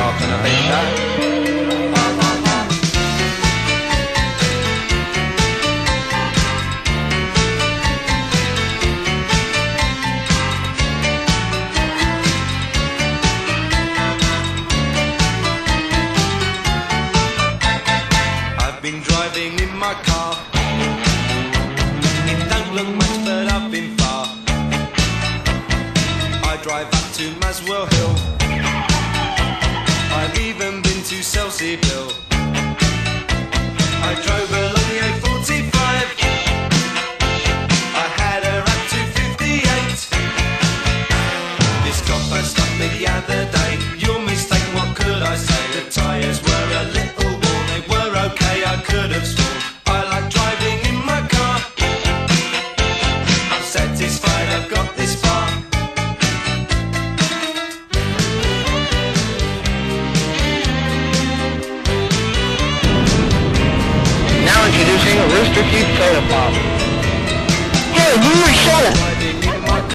park and I think that. I've been driving in my car. It don't look much, but I've been far. I drive up to Maswell Hill. I've even been to Selseyville. I drove along the A45. I had her up to 58. This copper stopped me the other day. Your mistake, what could I say? The tyres were a little worn, they were okay, I could have sworn. I like driving in my car. I'm satisfied I've got this far. Now introducing a Rooster Teeth Soda Pop. Hey, give me my soda.